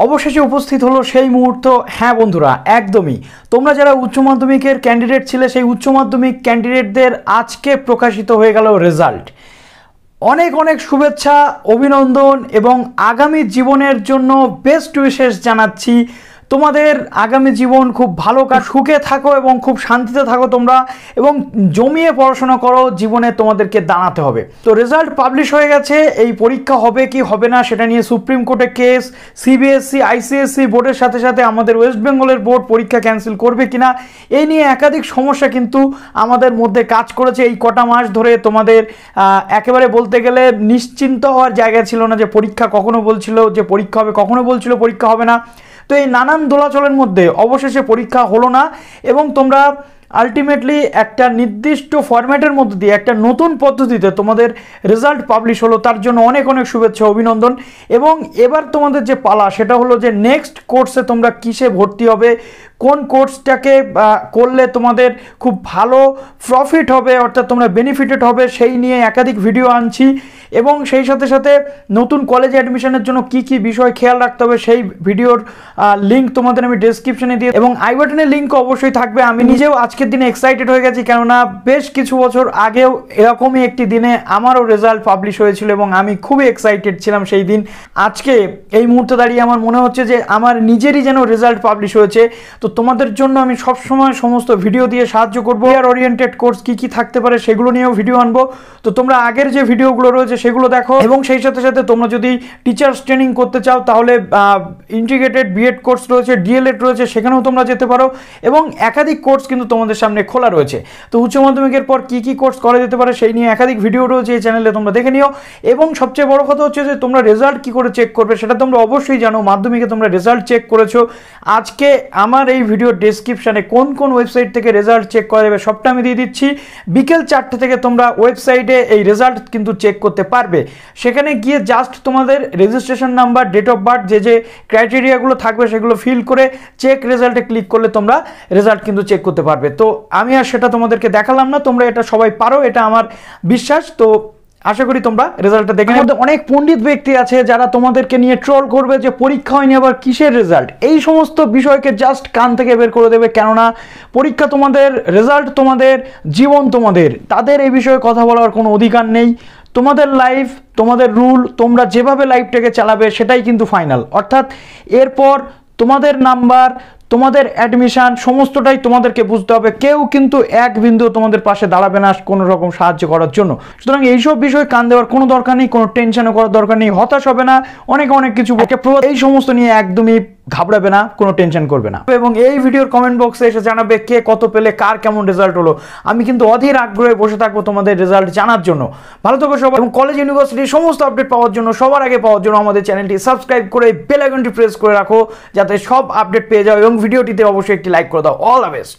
অবশেষে উপস্থিত হলো সেই মুহূর্ত। হ্যাঁ বন্ধুরা, একদমই তোমরা যারা উচ্চ মাধ্যমিকের ক্যান্ডিডেট ছিলে, সেই উচ্চ মাধ্যমিক ক্যান্ডিডেটদের আজকে প্রকাশিত হয়ে গেল রেজাল্ট। অনেক অনেক শুভেচ্ছা, অভিনন্দন এবং আগামী জীবনের জন্য বেস্ট উইশেস জানাচ্ছি। তোমাদের আগামী জীবন খুব ভালো সুখে থাকো এবং খুব শান্তিতে থাকো তোমরা, এবং জমিয়ে পড়াশোনা করো, জীবনে তোমাদেরকে দাঁড়াতে হবে। তো রেজাল্ট পাবলিশ হয়ে গেছে। এই পরীক্ষা হবে কি হবে না সেটা নিয়ে সুপ্রিম কোর্টে কেস, সিবিএসসি আইসিএসসি বোর্ডের সাথে সাথে আমাদের ওয়েস্ট বেঙ্গলের বোর্ড পরীক্ষা ক্যান্সেল করবে কিনা, এই নিয়ে একাধিক সমস্যা কিন্তু আমাদের মধ্যে কাজ করেছে এই কটা মাস ধরে। তোমাদের একেবারে বলতে গেলে নিশ্চিন্ত হওয়ার জায়গা ছিল না যে পরীক্ষা কখনো বলছিল যে পরীক্ষা হবে, কখনো বলছিল পরীক্ষা হবে না। তো এই নানান দোলাচলের মধ্যে অবশেষে পরীক্ষা হলো না, এবং তোমরা আলটিমেটলি একটা নির্দিষ্ট ফরম্যাটের মধ্যে দিয়ে একটা নতুন পদ্ধতিতে তোমাদের রেজাল্ট পাবলিশ হলো। তার জন্য অনেক অনেক শুভেচ্ছা, অভিনন্দন। এবং এবার তোমাদের যে পালা সেটা হলো যে নেক্সট কোর্সে তোমরা কিসে ভর্তি হবে, কোন কোর্সটাকে করলে তোমাদের খুব ভালো প্রফিট হবে, অর্থাৎ তোমরা বেনিফিটেড হবে, সেই নিয়ে একাধিক ভিডিও আনছি। এবং সেই সাথে সাথে নতুন কলেজে অ্যাডমিশনের জন্য কি কি বিষয় খেয়াল রাখতে হবে সেই ভিডিওর লিঙ্ক তোমাদের আমি ডেসক্রিপশনে দিয়ে, এবং আই বাটনের লিঙ্কও অবশ্যই থাকবে। আমি নিজেও আজকের দিনে এক্সাইটেড হয়ে গেছি, কেননা বেশ কিছু বছর আগেও এরকমই একটি দিনে আমারও রেজাল্ট পাবলিশ হয়েছিল এবং আমি খুবই এক্সাইটেড ছিলাম সেই দিন। আজকে এই মুহূর্তে দাঁড়িয়ে আমার মনে হচ্ছে যে আমার নিজেরই যেন রেজাল্ট পাবলিশ হয়েছে। তো তোমাদের জন্য আমি সবসময় সমস্ত ভিডিও দিয়ে সাহায্য করবো। কেরিয়ার ওরিয়েন্টেড কোর্স কি কি থাকতে পারে সেগুলো নিয়েও ভিডিও আনবো। তো তোমরা আগের যে ভিডিওগুলো রয়েছে সেগুলো দেখো, এবং সেই সাথে সাথে তোমরা যদি টিচার্স ট্রেনিং করতে চাও তাহলে ইন্টিগ্রেটেড বিএড কোর্স রয়েছে, ডিএলএড রয়েছে, সেখানেও তোমরা যেতে পারো। এবং একাধিক কোর্স কিন্তু তোমাদের সামনে খোলা রয়েছে। তো উচ্চ মাধ্যমিকের পর কি কি কোর্স করা যেতে পারে সেই নিয়ে একাধিক ভিডিও রয়েছে এই চ্যানেলে, তোমরা দেখে নিও। এবং সবচেয়ে বড় কথা হচ্ছে যে তোমরা রেজাল্ট কি করে চেক করবে সেটা তোমরা অবশ্যই জানো। মাধ্যমিকে তোমরা রেজাল্ট চেক করেছো। আজকে আমার এই ভিডিও ডেসক্রিপশনে কোন কোন ওয়েবসাইট থেকে রেজাল্ট চেক করা যাবে সবটা আমি দিয়ে দিচ্ছি। বিকেল 4টে থেকে তোমরা ওয়েবসাইটে এই রেজাল্ট কিন্তু চেক করতে পারবে। সেখানে গিয়ে জাস্ট তোমাদের registration number, date of birth, যে যে ক্রাইটেরিয়াগুলো থাকবে সেগুলো ফিল করে চেক রেজাল্টে ক্লিক করলে তোমরা রেজাল্ট কিন্তু চেক করতে পারবে। তো আমি আর সেটা তোমাদেরকে দেখালাম না, তোমরা এটা সবাই পারো, এটা আমার বিশ্বাস। তো আশা করি তোমরা রেজাল্টটা দেখে। অনেক পণ্ডিত ব্যক্তি আছে যারা তোমাদেরকে নিয়ে ট্রোল করবে যে পরীক্ষা হয়নি আবার কিসের রেজাল্ট, এই সমস্ত বিষয়কে জাস্ট কান থেকে বের করে দেবে। কেননা পরীক্ষা তোমাদের, রেজাল্ট তোমাদের, জীবন তোমাদের, তাদের এই বিষয়ে কথা বলার কোনো অধিকার নেই। তোমাদের লাইফ, তোমাদের রুল, তোমরা যেভাবে লাইফটাকে চালাবে সেটাই কিন্তু ফাইনাল। অর্থাৎ এরপর তোমাদের নাম্বার, তোমাদের অ্যাডমিশন সমস্তটাই তোমাদেরকে বুঝতে হবে। কেউ কিন্তু এক বিন্দু তোমাদের পাশে দাঁড়াবে না কোনো রকম সাহায্য করার জন্য। সুতরাং এইসব বিষয়ে কান দেওয়ার কোনো দরকার নেই, কোনো টেনশনও করার দরকার নেই, হতাশ হবে না, অনেক অনেক কিছু এই সমস্ত নিয়ে একদমই ঘাবড়াবে না, কোনো টেনশন করবে না। এবং এই ভিডিওর কমেন্ট বক্সে এসে জানাবে কে কত পেলে, কার কেমন রেজাল্ট হলো। আমি কিন্তু অধীর আগ্রহে বসে থাকবো তোমাদের রেজাল্ট জানার জন্য। ভালো থাকো সবাই, এবং কলেজ ইউনিভার্সিটির সমস্ত আপডেট পাওয়ার জন্য, সবার আগে পাওয়ার জন্য আমাদের চ্যানেলটি সাবস্ক্রাইব করে বেল আইকনটি প্রেস করে রাখো, যাতে সব আপডেট পেয়ে যাও। এবং ভিডিওটিতে অবশ্যই একটি লাইক করে দাও। All the best.